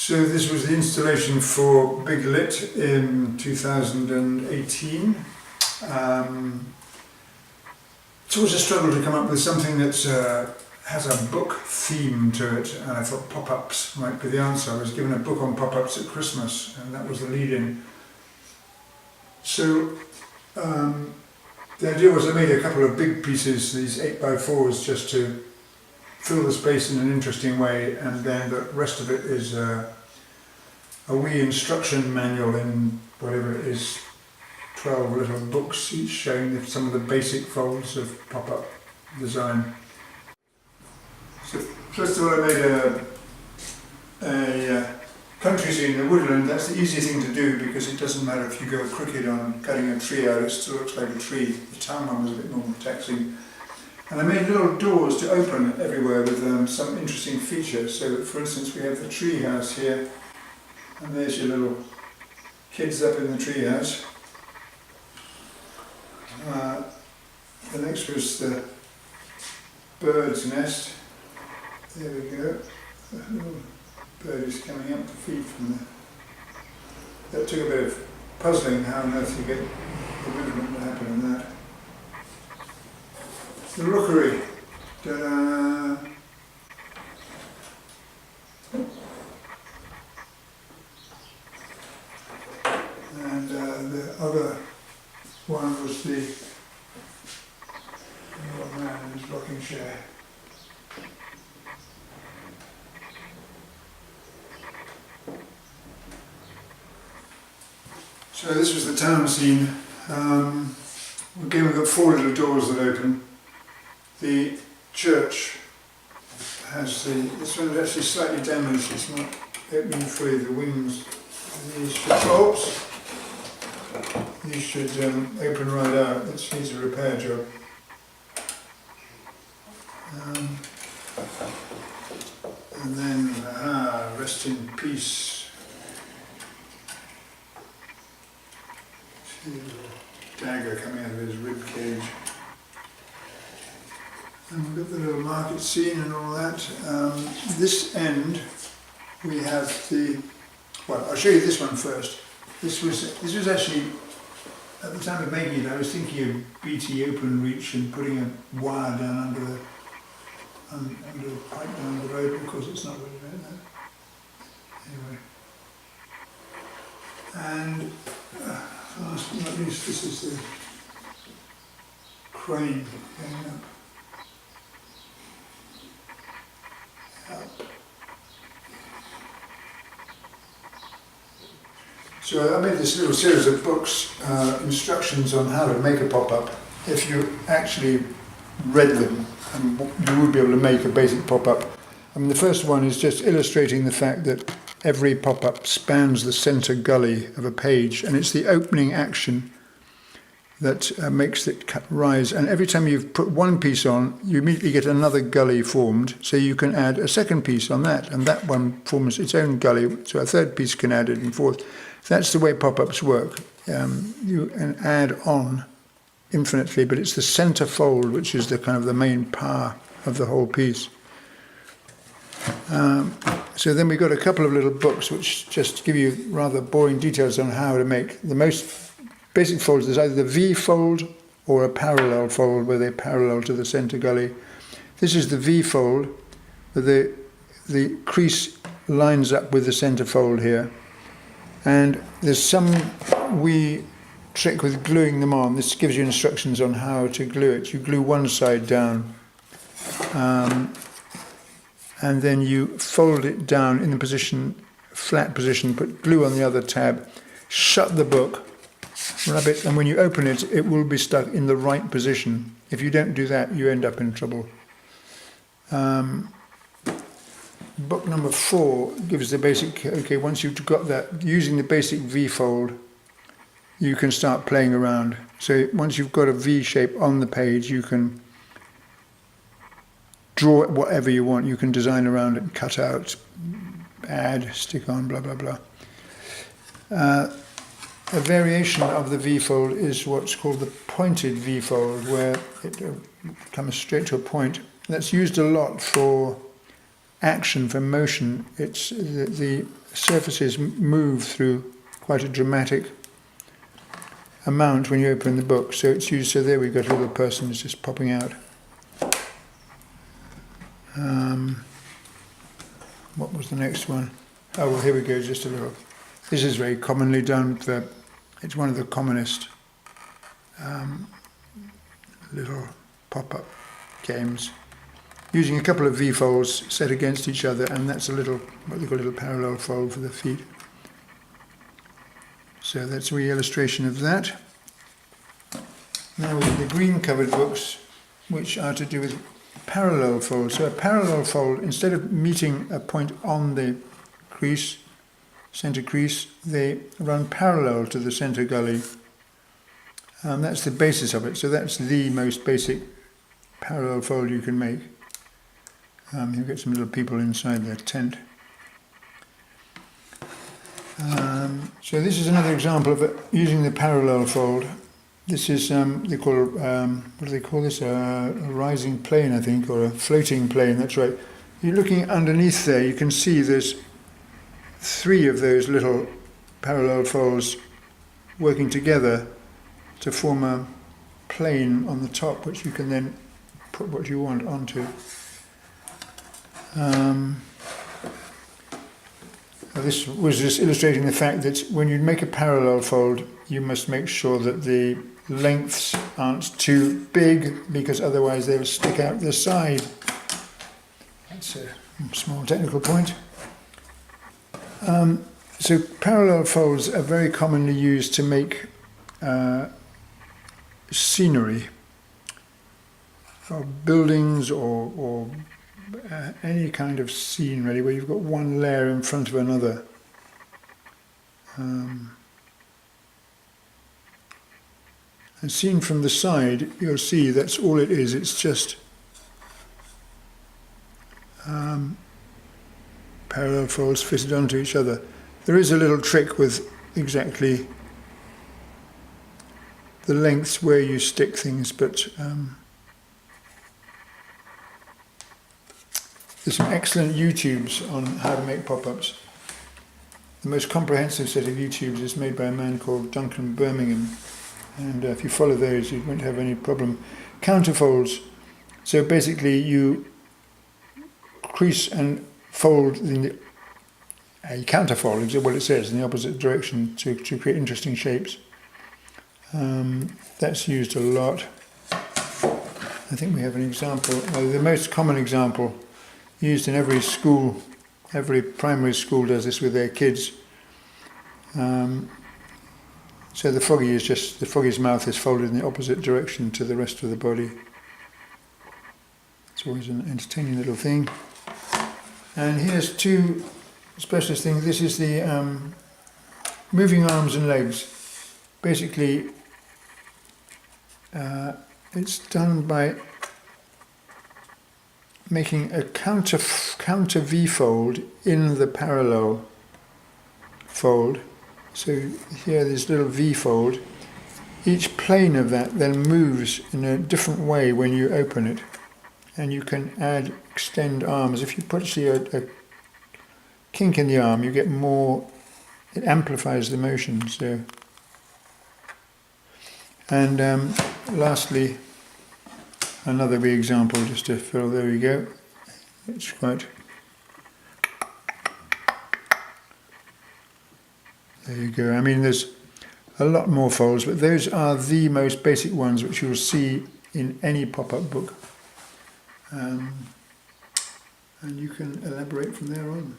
So this was the installation for Big Lit in 2018. It's always a struggle to come up with something that has a book theme to it, and I thought pop-ups might be the answer. I was given a book on pop-ups at Christmas, and that was the lead-in. So the idea was I made a couple of big pieces, these 8x4s, just to fill the space in an interesting way, and then the rest of it is a wee instruction manual in whatever it is, 12 little books, each showing some of the basic folds of pop-up design. So first of all, I made a country scene in the woodland. That's the easy thing to do because it doesn't matter if you go crooked on cutting a tree out, it still looks like a tree. The town one was a bit more taxing. And I made little doors to open everywhere with some interesting features. So for instance, we have the tree house here, and there's your little kids up in the tree house. The next was the bird's nest. There we go. The little bird is coming up to feed from there. That took a bit of puzzling, how on earth you get the movement to happen in that. The rookery. Ta-da! And the other one was the old man in his rocking chair. So this was the town scene. Again, we've got 4 little doors that open. The church has this one is actually slightly damaged, it's not opening fully, the wings. These should open right out. This needs a repair job. And then, rest in peace. See a little dagger coming out of his rib cage. And we've got the little market scene and all that. This end, we have well, I'll show you this one first. This was actually, at the time of making it, I was thinking of BT open reach and putting a wire down under the pipe down the road. Of course, it's not really like that. Anyway, and last but not least, this is the crane going up. So I made this little series of books, instructions on how to make a pop-up. If you actually read them, you would be able to make a basic pop-up. I mean, the first one is just illustrating the fact that every pop-up spans the center gully of a page, and it's the opening action that makes it rise. And every time you've put one piece on, you immediately get another gully formed, so you can add a second piece on that, and that one forms its own gully, so a third piece can add it and forth. That's the way pop-ups work. You can add on infinitely, but it's the center fold which is the kind of the main power of the whole piece. So then we've got a couple of little books which just give you rather boring details on how to make the most basic folds. There's either the V fold or a parallel fold where they're parallel to the center gully. This is the V fold, where the crease lines up with the center fold here. And there's some wee trick with gluing them on. This gives you instructions on how to glue it. You glue one side down, and then you fold it down in the position, flat position, put glue on the other tab, shut the book, rub it, and when you open it, it will be stuck in the right position. If you don't do that, you end up in trouble. Book number 4 gives the basic, okay, once you've got that, using the basic V-fold, you can start playing around. So once you've got a V shape on the page, you can draw it whatever you want. You can design around it, cut out, add, stick on, blah, blah, blah. A variation of the V-fold is what's called the pointed V-fold, where it comes straight to a point. That's used a lot for action, for motion. It's the surfaces move through quite a dramatic amount when you open the book. So it's used. So there we've got a little person who's just popping out. What was the next one? Oh, well, here we go. Just a little. This is very commonly done. It's one of the commonest little pop-up games, using a couple of V-folds set against each other, and that's a little, what they call a little parallel fold for the feet. So that's a wee illustration of that. Now we have the green covered books, which are to do with parallel folds. So a parallel fold, instead of meeting a point on the crease, centre crease, they run parallel to the centre gully. That's the basis of it. So that's the most basic parallel fold you can make. You've got some little people inside their tent. So this is another example of it, using the parallel fold. This is, they call, what do they call this? A rising plane, I think, or a floating plane, that's right. You're looking underneath there, you can see there's 3 of those little parallel folds working together to form a plane on the top, which you can then put what you want onto. This was just illustrating the fact that when you make a parallel fold, you must make sure that the lengths aren't too big, because otherwise they'll stick out the side. That's a small technical point. So parallel folds are very commonly used to make scenery for buildings or any kind of scene, really, where you've got one layer in front of another. And seen from the side, you'll see that's all it is. It's just parallel folds fitted onto each other. There is a little trick with exactly the lengths where you stick things, but there's some excellent YouTubes on how to make pop-ups. The most comprehensive set of YouTubes is made by a man called Duncan Birmingham, and if you follow those you won't have any problem. Counterfolds, so basically you crease and fold in a counterfold, is what it says, in the opposite direction to create interesting shapes. That's used a lot. I think we have an example, the most common example used in every school, every primary school does this with their kids. So the froggy's mouth is folded in the opposite direction to the rest of the body. It's always an entertaining little thing. And here's 2 specialist things. This is the moving arms and legs. Basically, it's done by making a counter V-fold in the parallel fold. So here this little V-fold, each plane of that then moves in a different way when you open it, and you can extend arms. If you put a kink in the arm, you get more, it amplifies the motion. So, and lastly, another wee example just to fill, there we go. It's quite, there you go. I mean, there's a lot more folds, but those are the most basic ones which you'll see in any pop-up book. And you can elaborate from there on.